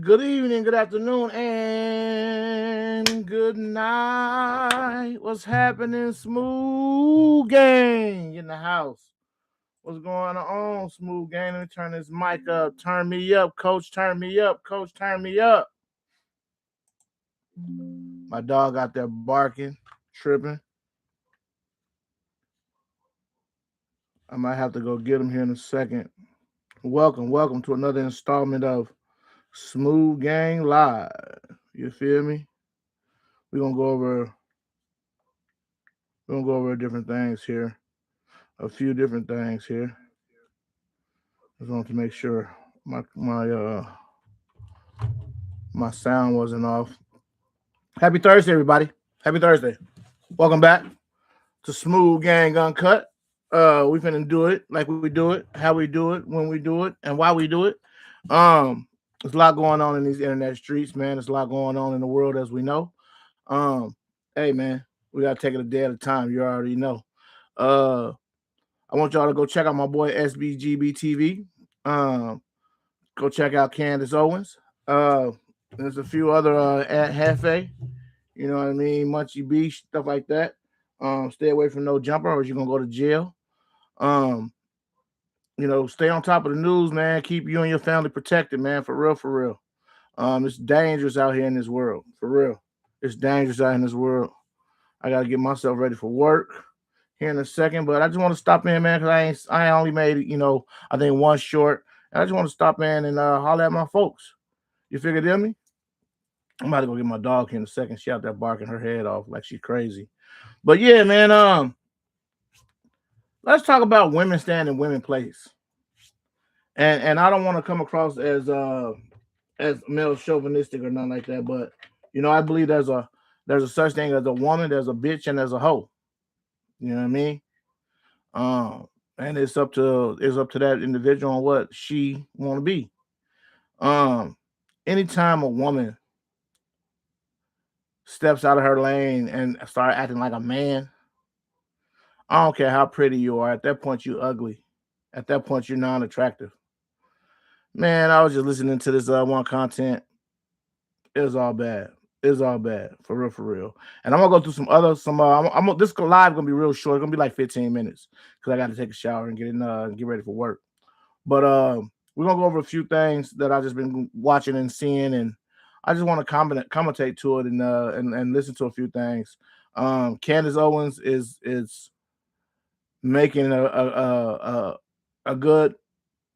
Good evening, good afternoon, and good night. What's happening, Smooth Gang in the house? What's going on, Smooth Gang? Let me turn this mic up. Turn me up, coach. Turn me up, coach. Turn me up. My dog out there barking, tripping. I might have to go get him here in a second. Welcome to another installment of Smooth Gang Live. You feel me? We're gonna go over different things here. A few different things here. Just wanted to make sure my sound wasn't off. Happy Thursday, everybody. Happy Thursday. Welcome back to Smooth Gang Uncut. We finna do it like we do it, how we do it, when we do it, and why we do it. There's a lot going on in these internet streets, man. There's a lot going on in the world, as we know. Um, hey, man, we gotta take it a day at a time. You already know. Uh, I want y'all to go check out my boy SBGB Um, Go check out Candace Owens. There's a few other at Hefe, you know what I mean, Munchie Beach, stuff like that. Stay away from no jumper, or you're gonna go to jail. Um, stay on top of the news, man. Keep you and your family protected, man. For real, for real. It's dangerous out here in this world, for real. It's dangerous out in this world. I gotta get myself ready for work here in a second, but I just want to stop in, man, because I only made I think one short. And I just want to stop in and holler at my folks. You figured me? I'm about to go get my dog here in a second. She out there barking her head off like she's crazy. But yeah, man, let's talk about women stand and women place. And I don't want to come across as male chauvinistic or nothing like that, but I believe there's a such thing as a woman, there's a bitch, and there's a hoe. You know what I mean? And it's up to that individual on what she want to be. Um, Anytime a woman steps out of her lane and start acting like a man, I don't care how pretty you are. At that point, you ugly. At that point, you're non-attractive. Man, I was just listening to this one content. It was all bad. It was all bad, for real, for real. And I'm gonna go through some. This live gonna be real short. It's gonna be like 15 minutes because I got to take a shower and get ready for work. But we're gonna go over a few things that I just been watching and seeing, and I just want to commentate to it and listen to a few things. Candace Owens is making a good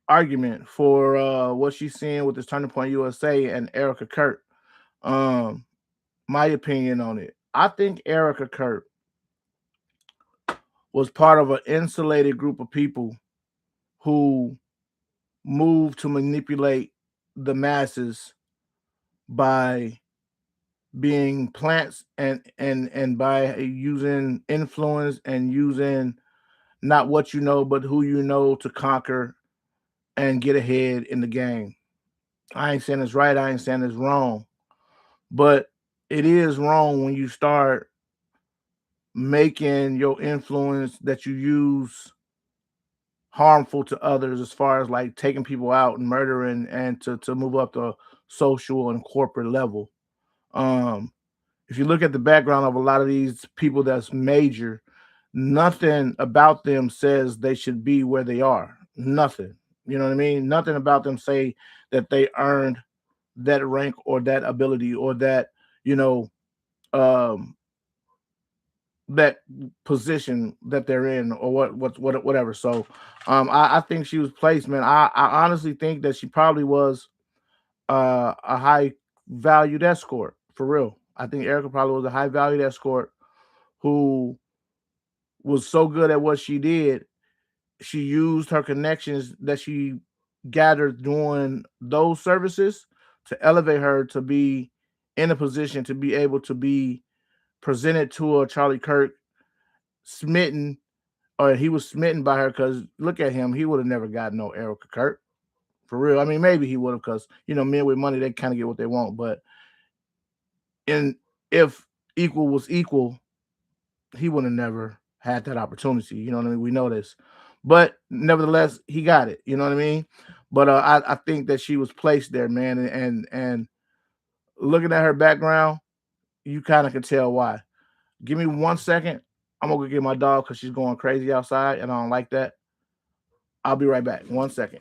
argument for what she's seeing with this Turning Point USA and Erica Kurt. Um, my opinion on it, I think Erica Kurt was part of an insulated group of people who moved to manipulate the masses by being plants and by using influence and using not what you know but who you know to conquer and get ahead in the game. I ain't saying it's right, I ain't saying it's wrong, but it is wrong when you start making your influence that you use harmful to others, as far as like taking people out and murdering and to move up the social and corporate level. Um, if you look at the background of a lot of these people that's major, nothing about them says they should be where they are. Nothing. You know what I mean? Nothing about them say that they earned that rank or that ability or that, you know, um that position that they're in or whatever. So I think she was placed, man. I honestly think that she probably was a high valued escort for real. I think Erica probably was a high valued escort who was so good at what she did. She used her connections that she gathered doing those services to elevate her to be in a position to be able to be presented to a Charlie Kirk smitten, or he was smitten by her, because look at him, he would have never gotten no Erica Kurt for real. I mean, maybe he would have, because men with money, they kind of get what they want, but and if equal was equal, he would have never had that opportunity. You know what I mean? We know this, but nevertheless, he got it. You know what I mean? But I think that she was placed there, man, and looking at her background, you kind of can tell why. Give me 1 second. I'm gonna go get my dog because she's going crazy outside, and I don't like that. I'll be right back. 1 second.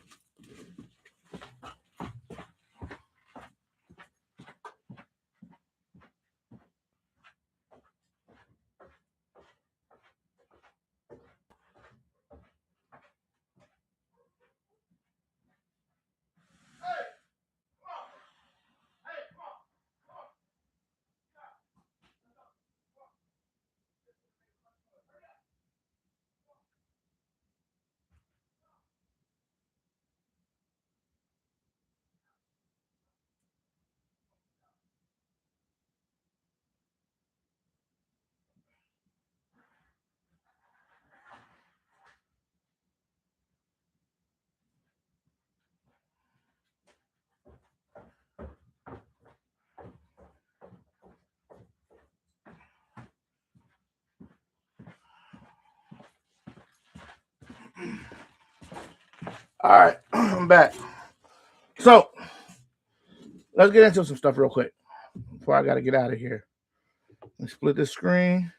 All right, I'm back. So let's get into some stuff real quick before I got to get out of here. Let's split this screen.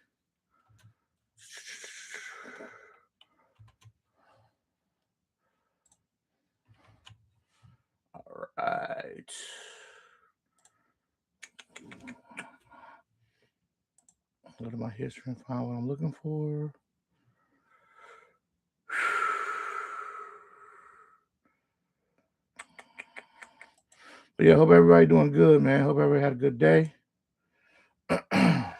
All right. Go to my history and find what I'm looking for. But yeah, hope everybody doing good, man. Hope everybody had a good day. And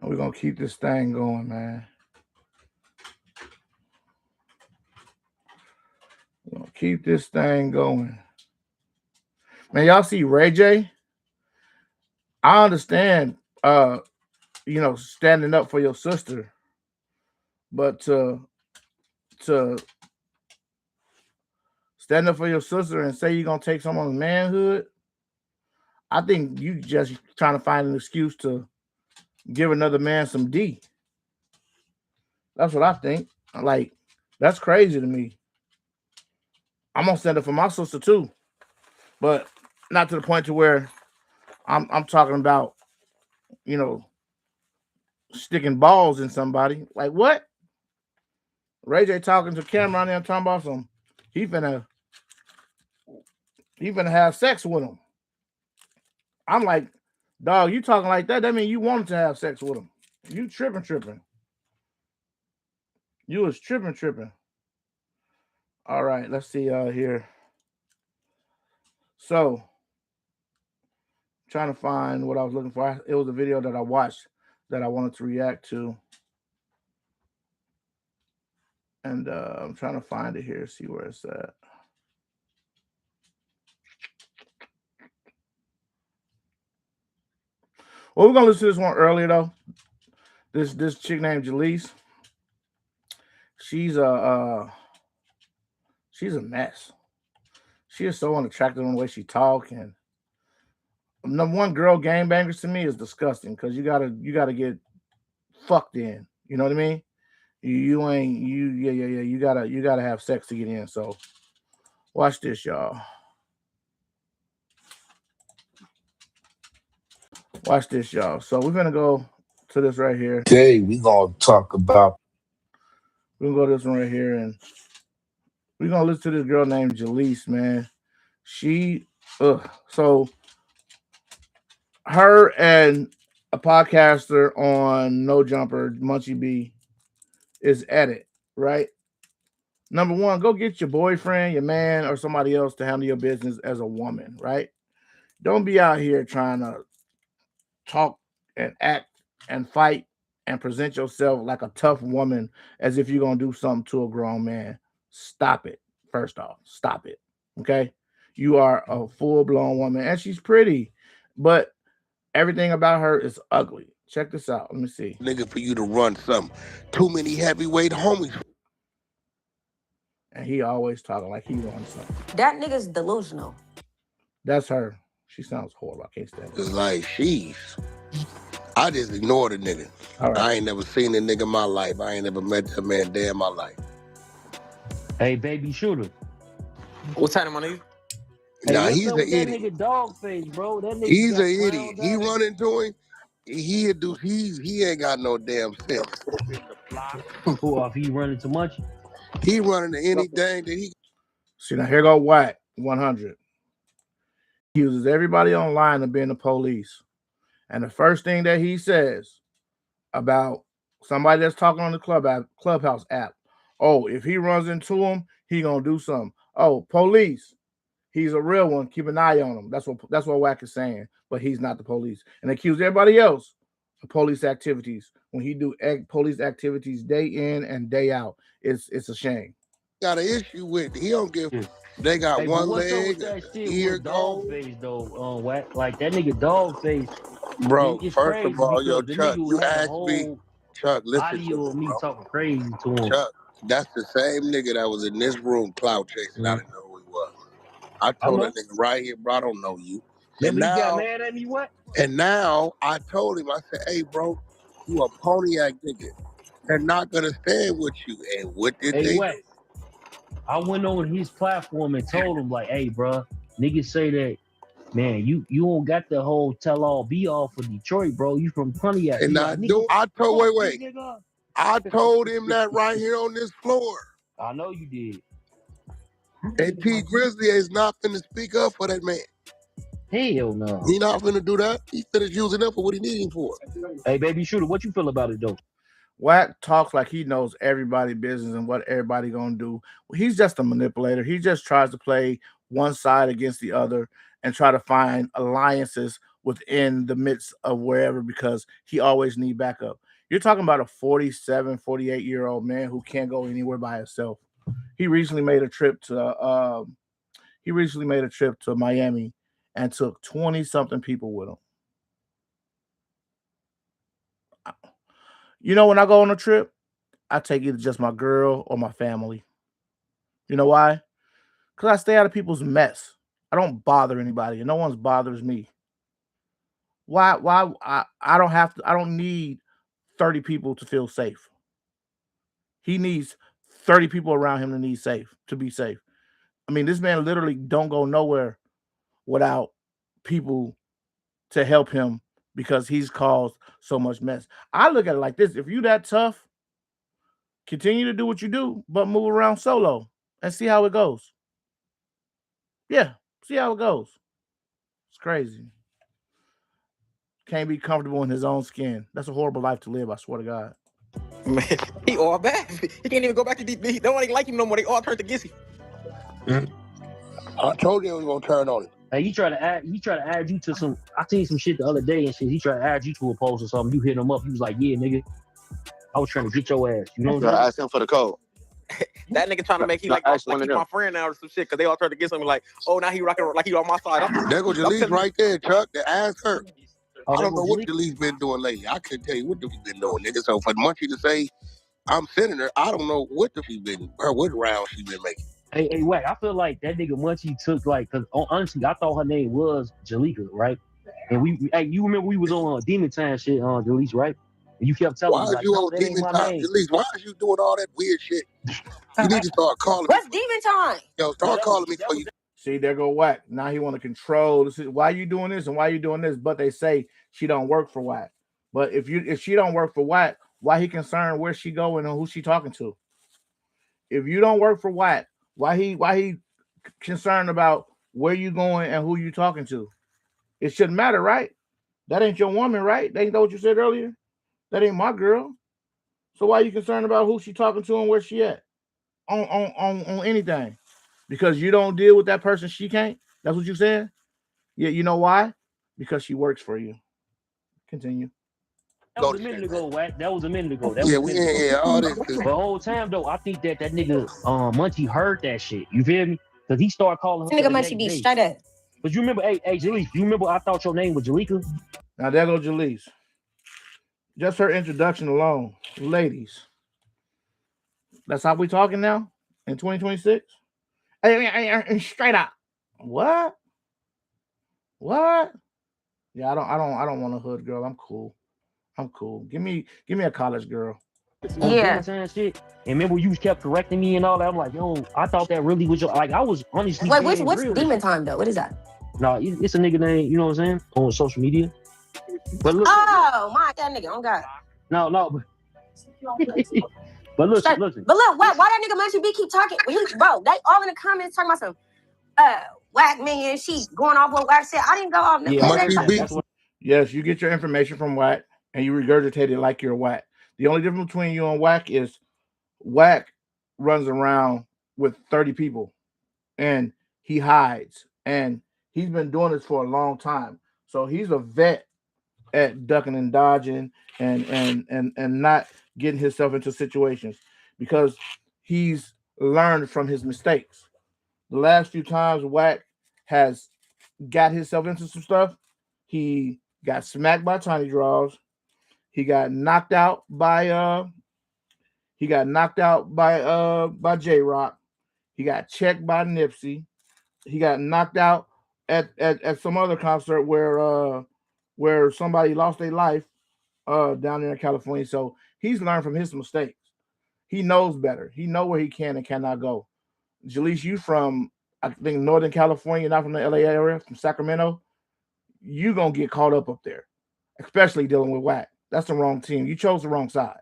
we're gonna keep this thing going, man. We're gonna keep this thing going. Man, y'all see Ray J? I understand standing up for your sister, but to stand up for your sister and say you're gonna take someone's manhood, I think you just trying to find an excuse to give another man some D. That's what I think. Like, that's crazy to me. I'm gonna stand up for my sister too, but not to the point to where I'm talking about, sticking balls in somebody. Like what? Ray J talking to Cameron there talking about some. He finna have sex with him. I'm like, dog, you talking like that? That means you wanted to have sex with him. You tripping. You was tripping. All right, let's see here. So, trying to find what I was looking for. It was a video that I watched that I wanted to react to. And I'm trying to find it here, see where it's at. Well, we're gonna listen to this one earlier though. This chick named Jaleese. She's a mess. She is so unattractive in the way she talks, and number one, girl gangbangers to me is disgusting because you gotta get fucked in. You know what I mean? You gotta have sex to get in. So watch this, y'all. Watch this, y'all. So we're gonna go to this right here. Today we gonna talk about. We're gonna go to this one right here, and we're gonna listen to this girl named Jaleese, man. So her and a podcaster on No Jumper, Munchie B, is at it, right? Number one, go get your boyfriend, your man, or somebody else to handle your business as a woman, right? Don't be out here trying to talk and act and fight and present yourself like a tough woman as if you're gonna do something to a grown man. Stop it. First off, stop it. Okay. You are a full-blown woman, and she's pretty, but everything about her is ugly. Check this out. Let me see. Nigga, for you to run something. Too many heavyweight homies. And he always talking like he wants something. That nigga's delusional. That's her. She sounds horrible. I can't stand It's her. like, sheesh. I just ignore the nigga. All right. I ain't never seen a nigga in my life. I ain't never met that man day in my life. Hey, baby shooter. What's happening, my nigga? Hey, Nah, what's he's up an with that idiot. nigga Dogface, bro? That nigga He's got an idiot. clowned He out. run into him. He ain't got no damn sense. Who off? He running too much? He running to anything that he. See, now here go Wack 100. He uses everybody online to being the police. And the first thing that he says about somebody that's talking on the Clubhouse app, oh, if he runs into him, he gonna do something. Oh, police, he's a real one. Keep an eye on him. That's what Wack is saying. But he's not the police, and accuse everybody else of police activities when he do police activities day in and day out. It's a shame. Got an issue with. He don't give. Yeah. They got Hey, but one what's up with leg, that shit ear with gone. Dogface though? Wack, like that nigga Dogface. Bro, It's first crazy of all, yo, because the Chuck, nigga you had a asked me, whole Chuck, listen to audio me, of me bro. talking crazy to him. Chuck, that's the same nigga that was in this room clout chasing. I didn't know who he was. I told that nigga right here, bro, I don't know you. Remember he got mad at me, what? And now I told him, I said, hey, bro, you a Pontiac nigga. They're not gonna stand with you. And what did Hey, they what? do? I went on his platform and told him, like, hey, bro, niggas say that, man, you don't got the whole tell all be all for Detroit, bro. You from Pontiac. And He I like, nigga, do. I told, fuck wait. you, nigga. I told him that right here on this floor. I know you did. And T Grizzly is not finna speak up for that man. Hell no. He not finna do that. He finished using up for what he need him for. Hey, baby shooter, what you feel about it though? Wack talks like he knows everybody's business and what everybody gonna do. He's just a manipulator. He just tries to play one side against the other and try to find alliances within the midst of wherever because he always need backup. You're talking about a 47, 48-year-old man who can't go anywhere by himself. He recently made a trip to Miami and took 20-something people with him. You know, when I go on a trip, I take either just my girl or my family. You know why? Because I stay out of people's mess. I don't bother anybody, and no one bothers me. Why? I don't have to. I don't need 30 people to feel safe. He needs 30 people around him to be safe. I mean, this man literally don't go nowhere without people to help him because he's caused so much mess. I look at it like this: if you that tough, continue to do what you do, but move around solo and see how it goes. Yeah, see how it goes. It's crazy. Can't be comfortable in his own skin. That's a horrible life to live, I swear to God. Man, he all bad. He can't even go back to DB. They don't even like him no more. They all turned against him. I told you I was gonna turn on him. Hey, he tried to add you to some. I seen some shit the other day and shit. He tried to add you to a post or something. You hit him up. He was like, "Yeah, nigga, I was trying to get your ass." You know what I'm saying? Ask him for the code. That nigga trying to make he like he's my friend now or some shit because they all turned against him. Like, oh, now he rocking like he on my side. There go Jalise right there, Chuck. Ask her. Oh, I don't know what Jalise been doing lately. I couldn't tell you what she been doing, nigga. So for Munchie to say I'm sending her, I don't know what round she been making. Hey, Wack, I feel like that nigga Munchie took like, cause honestly, I thought her name was Jalika, right? And hey, you remember we was on Demon Time shit on Jalise, right? And you kept telling me, Why like, is you no, on that ain't Demon my Time? name. Jalise, why is you doing all that weird shit? You need to start calling What's me. Demon Time? Yo, start calling me for you. See, there go Wack. Now he want to control. This is why you doing this and why you doing this. But they say she don't work for Wack. But if she don't work for Wack, why he concerned where she going and who she talking to? If you don't work for Wack, why he concerned about where you going and who you talking to? It shouldn't matter, right? That ain't your woman, right? That ain't what you said earlier. That ain't my girl. So why are you concerned about who she talking to and where she at on anything? Because you don't deal with that person, she can't. That's what you said. Yeah, you know why? Because she works for you. Continue. That was a minute ago, Wack. That was a minute ago. All this. But the whole time though, I think that nigga Munchie heard that shit. You feel me? Because he started calling her. Nigga Munchie be straight up. But you remember, hey, Jalise, you remember I thought your name was Jalika? Now there go Jalise. Just her introduction alone, ladies. That's how we talking now in 2026. Hey, straight up. What? Yeah, I don't want a hood girl. I'm cool. I'm cool. Give me a college girl. On Yeah. Demon shit. And remember you kept correcting me and all that. I'm like, yo, I thought that really was your like I was honestly. Wait, being what's real. Demon Time though? What is that? No, it's a nigga name, you know what I'm saying? On social media. But look, Oh my, that nigga. Oh God. no. But listen. But look, why that nigga Munchie B keep talking? Bro, they all in the comments talking about some whack man. She going off what whack said. I didn't go off. Yes, you get your information from whack and you regurgitate it like you're whack. The only difference between you and whack is whack runs around with 30 people and he hides, and he's been doing this for a long time. So he's a vet at ducking and dodging and not getting himself into situations because he's learned from his mistakes. The last few times whack has got himself into some stuff, he got smacked by Tiny Draws. He got knocked out by J-Rock. He got checked by Nipsey. He got knocked out at some other concert where somebody lost their life down there in California. So he's learned from his mistakes. He knows better. He knows where he can and cannot go. Jaleese, you from I think Northern California, not from the LA area, from Sacramento. You gonna get caught up there, especially dealing with whack. That's the wrong team. You chose the wrong side.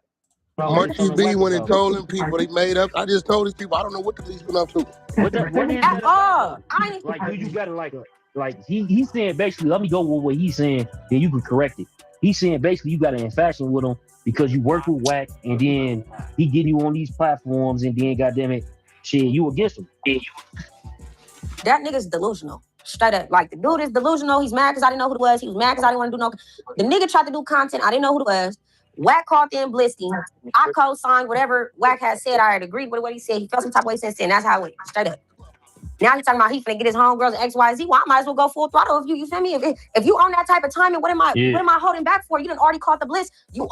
Munchie B went and told them people they made up. I just told these people I don't know what the police been up to. At all. Like you gotta like he's saying basically. Let me go with what he's saying. Then you can correct it. He's saying basically you got to in fashion with him because you work with whack, and then he getting you on these platforms, and then goddamn it, shit, you against him. That nigga's delusional. Straight up. Like, the dude is delusional. He's mad because I didn't know who it was. He was mad because I didn't want to do no. The nigga tried to do content. I didn't know who it was. Whack called in Blisky. I co-signed whatever Whack had said. I had agreed with what he said. He felt some type of way since then. That's how it went. Straight up. Now he's talking about he finna get his homegirls and XYZ. Well, I might as well go full throttle if you feel me? If you own that type of timing, what am I holding back for? You done already caught the blitz. You're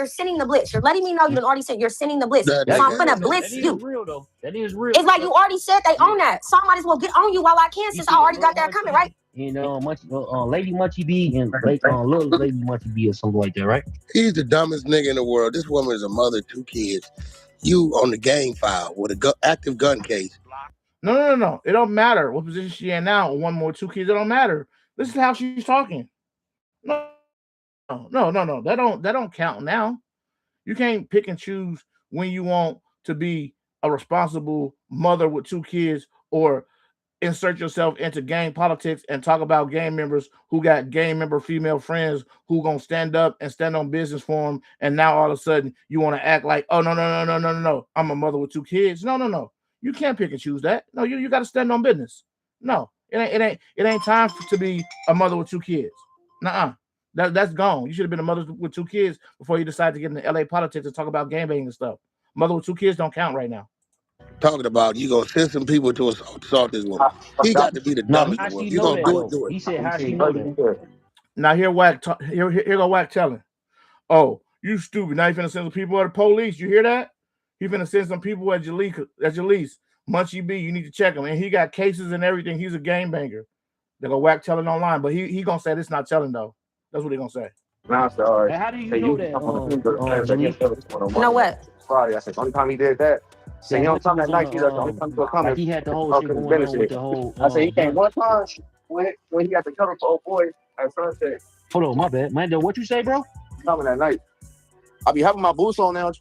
sending the blitz. You're letting me know you done already sent. You're sending the blitz. So I'm finna blitz you. Real though. That is real. It's like you already said they own that. So I might as well get on you while I can since I already got that coming, right? And Lady Munchie B and little Lady Munchie B or something like that, right? He's the dumbest nigga in the world. This woman is a mother, 2 kids. You on the gang file with a active gun case. No. It don't matter what position she in now. 1 more 2 kids. It don't matter. Listen to how she's talking. No. That don't count now. You can't pick and choose when you want to be a responsible mother with 2 kids or insert yourself into gang politics and talk about gang members who got gang member female friends who gonna stand up and stand on business for them. And now all of a sudden you want to act like, oh no. I'm a mother with 2 kids. No. You can't pick and choose that. No, you got to stand on business. No, it ain't time to be a mother with 2 kids. Nuh-uh. That's gone. You should have been a mother with 2 kids before you decided to get into LA politics and talk about gangbanging and stuff. Mother with 2 kids don't count right now. Talking about you gonna send some people to assault this woman. He got to be the dumbest in the world. You gonna do it. He said, how she know that? Now here go Whack telling. Oh, you stupid. Now you finna send some people at the police. You hear that? He finna send some people at Jaleese. Munchie B, you need to check him. And he got cases and everything. He's a gangbanger. They're gonna Whack telling online, but he gonna say this not telling though. That's what he gonna say. How do you know that? You know what? Friday. I said, the only time he did that, so he don't come that night. He's the only time to come. Like he had the whole shit going on with the whole. I said he came one time when he got the cover for old boy at Sunset. Hold on, my bad, man. What you say, bro? Coming that night. I be having my boots on now.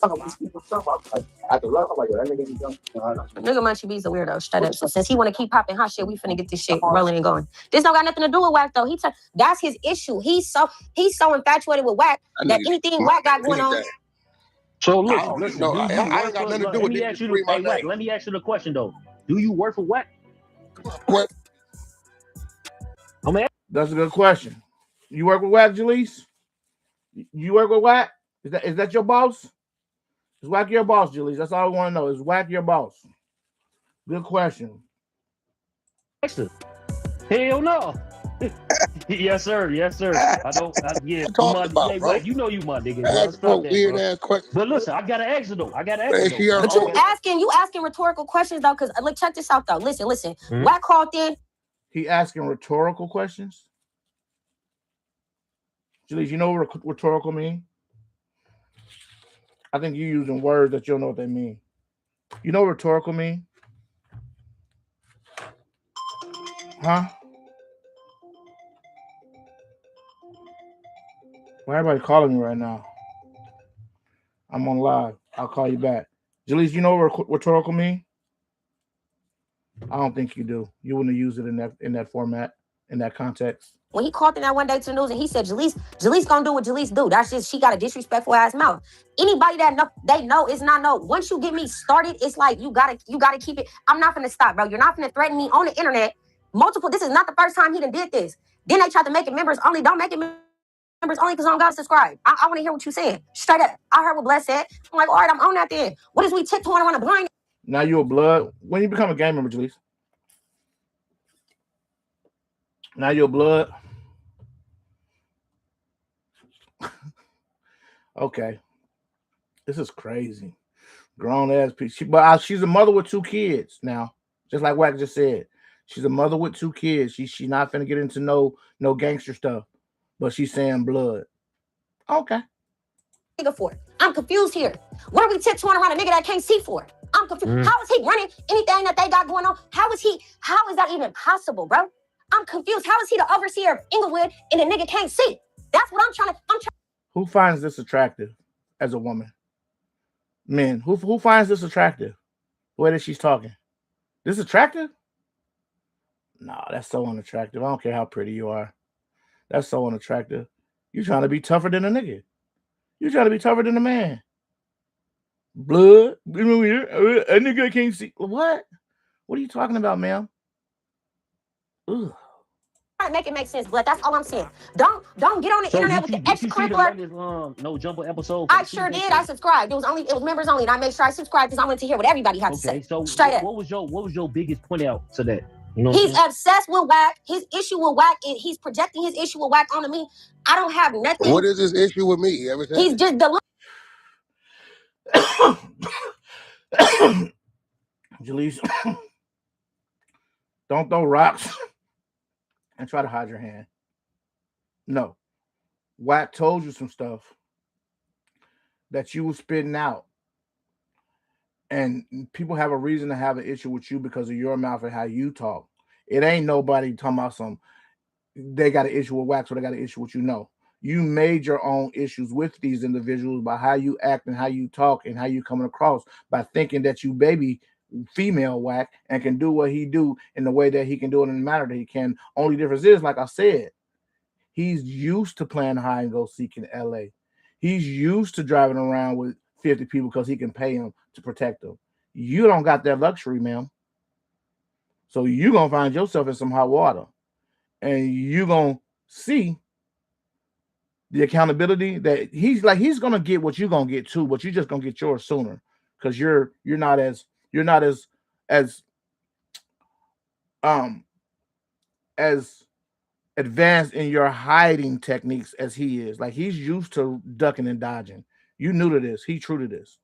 At the love, I'm like, that nigga Munchie B's a weirdo. Straight up. So since he want to keep popping hot shit, we finna get this shit rolling and going. This don't got nothing to do with Whack though. That's his issue. He's so infatuated with Whack that anything Whack got going on. So listen. I ain't got nothing to do with this. Let me ask you the question though. Do you work for Whack? What? That's a good question. You work with Whack, Jaleese? You work with Whack? Is that your boss? Is Whack your boss, Jaleese? That's all I want to know. Is Whack your boss? Good question. Hell no. Yes, sir. I don't. Yeah, you know you my nigga. Ask for weird ass questions. But listen, I gotta ask it though. But you asking rhetorical questions though, because look, check this out though. Listen. Mm-hmm. Whack called in. He asking rhetorical questions. Jalise, you know what rhetorical mean? I think you're using words that you don't know what they mean. You know what rhetorical mean? Huh? Why everybody calling me right now? I'm on live. I'll call you back. Jalise, you know what rhetorical mean? I don't think you do. You wouldn't use it in that format, in that context. When he called in that one day to the news and he said, Jalise gonna do what Jalise do. That's just, she got a disrespectful ass mouth. Anybody that know, they know it's not no. Once you get me started, it's like you gotta keep it. I'm not gonna stop, bro. You're not gonna threaten me on the internet. Multiple, this is not the first time he done did this. Then they tried to make it members only. Don't make it members only because I don't gotta subscribe. I want to hear what you saying. Straight up. I heard what Bless said. I'm like, all right, I'm on that then. What is we tiptoeing around a blind? Now you a blood. When you become a gang member, Jalise? Now you're blood. Okay. This is crazy. Grown ass piece. She's a mother with 2 kids now. Just like Wack just said. She's a mother with 2 kids. She not finna get into no gangster stuff. But she's saying blood. Okay. Nigga for? I'm confused here. What are we tiptoeing around a nigga that can't see for? I'm confused. How is he running anything that they got going on? How is that even possible, bro? I'm confused. How is he the overseer of Inglewood and the nigga can't see? That's what I'm trying. Who finds this attractive as a woman? Men. Who finds this attractive? The way that she's talking. This attractive? No, that's so unattractive. I don't care how pretty you are. That's so unattractive. You trying to be tougher than a nigga. You trying to be tougher than a man. Blood. A nigga can't see. What? What are you talking about, ma'am? Ugh. Trying to make it make sense, but that's all I'm saying. Don't get on the internet with the extracurricular. No Jumbo episode. I sure did. I subscribed. It was members only, and I made sure I subscribed because I wanted to hear what everybody had to say. So straight up. What was your biggest point out to that? You know, he's obsessed with Wack. His issue with Wack, and he's projecting his issue with Wack onto me. I don't have nothing. What is his issue with me? You ever said he's just Jalise, don't throw rocks and try to hide your hand. No. Wack told you some stuff that you were spitting out. And people have a reason to have an issue with you because of your mouth and how you talk. It ain't nobody talking about they got an issue with Wack, so they got an issue with you. No. You made your own issues with these individuals by how you act and how you talk and how you coming across by thinking that you baby female Wack and can do what he do in the way that he can do it in the manner that he can. Only difference is, like I said, he's used to playing hide and go seek in LA. He's used to driving around with 50 people because he can pay them to protect them. You don't got that luxury, ma'am. So you're going to find yourself in some hot water. And you're going to see the accountability that he's going to get what you're going to get too, but you're just going to get yours sooner because you're not as advanced in your hiding techniques as he is. Like, he's used to ducking and dodging. You new to this. He true to this.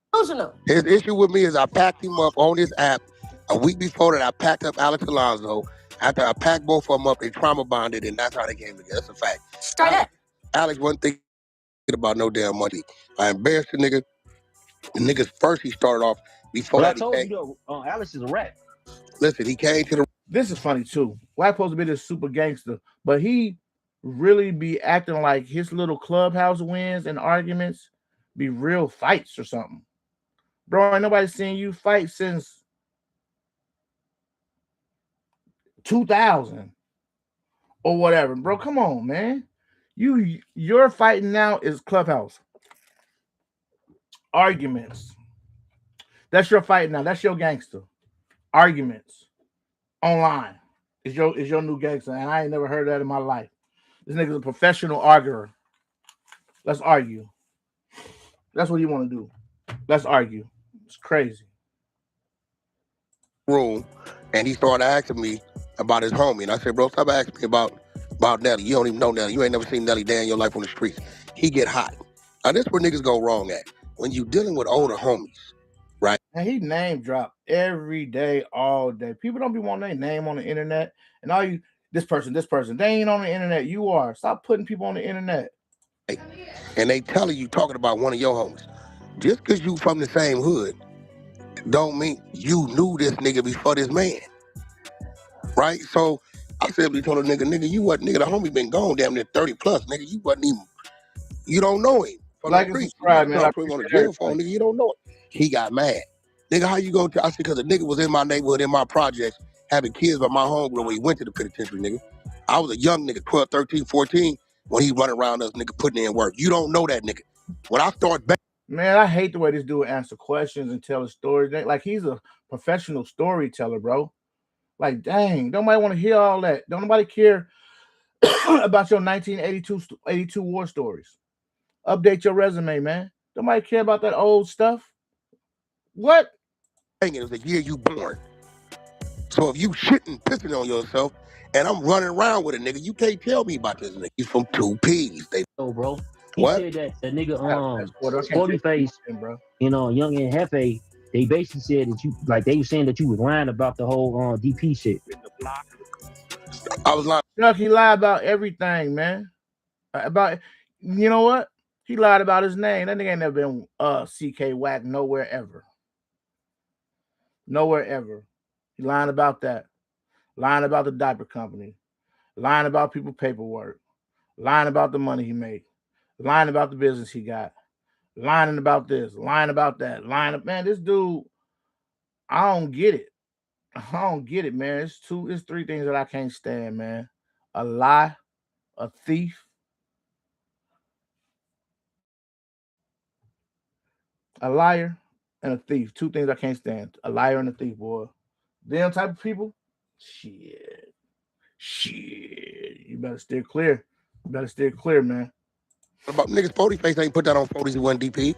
His issue with me is I packed him up on this app a week before that. I packed up Alex Alonso. After I packed both of them up, they trauma bonded, and that's how they came together. That's a fact. Straight up. Alex wasn't thinking about no damn money. I embarrassed the nigga. The nigga first he started off before but that. I told you though, Alex is a rat. Listen, he came to the. This is funny too. Wack supposed to be this super gangster, but he really be acting like his little clubhouse wins and arguments be real fights or something. Bro, ain't nobody seen you fight since 2000 or whatever. Bro, come on, man. Your fighting now is clubhouse arguments. That's your fight now. That's your gangster. Arguments online is your new gangster, and I ain't never heard that in my life. This nigga's a professional arguer. Let's argue. That's what you want to do. Let's argue. It's crazy. Room, and he started asking me about his homie, and I said, "Bro, stop asking me about Nelly. You don't even know Nelly. You ain't never seen Nelly day in your life on the streets. He get hot. Now this where niggas go wrong at when you dealing with older homies, right? And he name drop every day, all day. People don't be wanting their name on the internet, and all you this person, they ain't on the internet. You are. Stop putting people on the internet. and they telling you talking about one of your homies. Just because you from the same hood, don't mean you knew this nigga before this man, right? So I simply told a nigga, you what, nigga, the homie been gone damn near 30 plus, nigga. You wasn't even, you don't know him from Like the and streets. You subscribe, might man. I talk to him on a appreciate jail phone, nigga. You don't know it. He got mad, nigga. How you gonna? I said because the nigga was in my neighborhood, in my projects, having kids by my homegirl when he went to the penitentiary, nigga. I was a young nigga, 12, 13, 14, when he running around us, nigga, putting in work. You don't know that nigga. When I start back. Man, I hate the way this dude answer questions and tell a story. Like he's a professional storyteller, bro. Like, dang, nobody want to hear all that. Don't nobody care about your 1982 war stories. Update your resume, man. Nobody care about that old stuff. What? It was the year you born. So if you shitting, pissing on yourself, and I'm running around with a nigga, you can't tell me about this nigga. He's from 2Ps. Bro. He What? said that the nigga Sporty Sporty Face, bro. you know, Young and Hefe, they basically said that you, like, they were saying that you was lying about the whole DP shit. I was lying. Chuck, he lied about everything, man. About, you know what? He lied about his name. That nigga ain't never been CK Wack nowhere ever. Nowhere ever. He lying about that. Lying about the diaper company. Lying about people's paperwork. Lying about the money he made. Lying about the business he got. Lying about this. Lying about that. Man, this dude, I don't get it. I don't get it, man. It's three things that I can't stand, man. A lie, a thief, a liar, and a thief. Two things I can't stand. A liar and a thief, boy. Them type of people, shit. You better steer clear. You better steer clear, man. About niggas, Sporty Face ain't put that on 40s, he wasn't DP.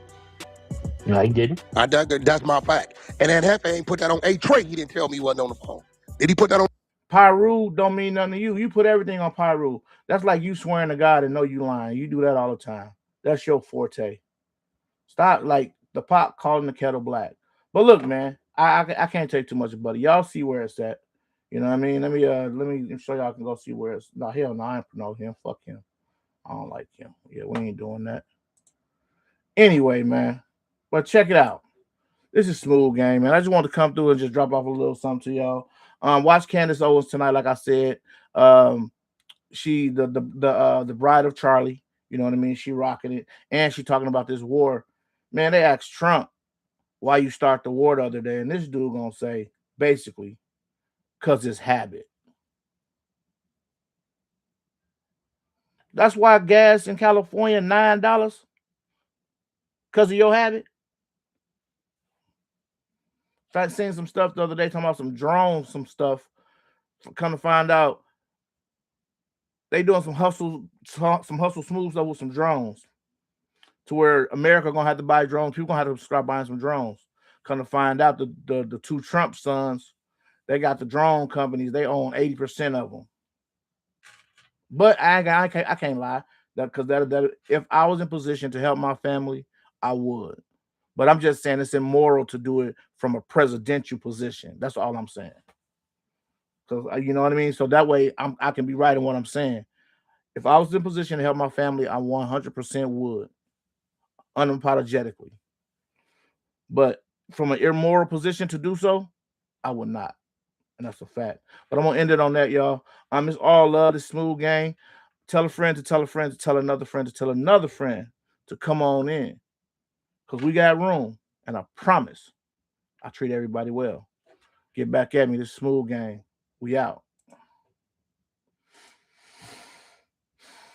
No, he didn't. That's my fact. And that Hefe ain't put that on A-Trey. He didn't tell me he wasn't on the phone. Did he put that on? Pyru don't mean nothing to you. You put everything on Pyru. That's like you swearing to God and know you lying. You do that all the time. That's your forte. Stop like the pot calling the kettle black. But look, man, I can't take too much, buddy. Y'all see where it's at. You know what I mean? Let me show y'all can go see where it's. No, hell no, I ain't promote him. Fuck him. I don't like him. Yeah, we ain't doing that. Anyway, man. But check it out. This is Smooth Game, man. I just wanted to come through and just drop off a little something to y'all. Watch Candace Owens tonight, like I said. She the bride of Charlie. You know what I mean? She rocking it, and she talking about this war. Man, they asked Trump why you start the war the other day, and this dude gonna say basically because it's habit. That's why gas in California $9 because of your habit. I seen some stuff the other day talking about some drones, some stuff. Come to find out, they doing some hustle smooth stuff with some drones. To where America gonna have to buy drones. People gonna have to start buying some drones. Come to find out, the two Trump sons, they got the drone companies. They own 80% of them. But I can't lie that if I was in position to help my family, I would. But I'm just saying it's immoral to do it from a presidential position. That's all I'm saying. Because you know what I mean. So that way I can be right in what I'm saying. If I was in position to help my family, I 100% would, unapologetically. But from an immoral position to do so, I would not. And that's a fact. But I'm gonna end it on that, y'all. It's all love, this Smooth Game. Tell a friend to tell a friend to tell another friend to tell another friend to come on in. Because we got room. And I promise I treat everybody well. Get back at me. This Smooth Game. We out.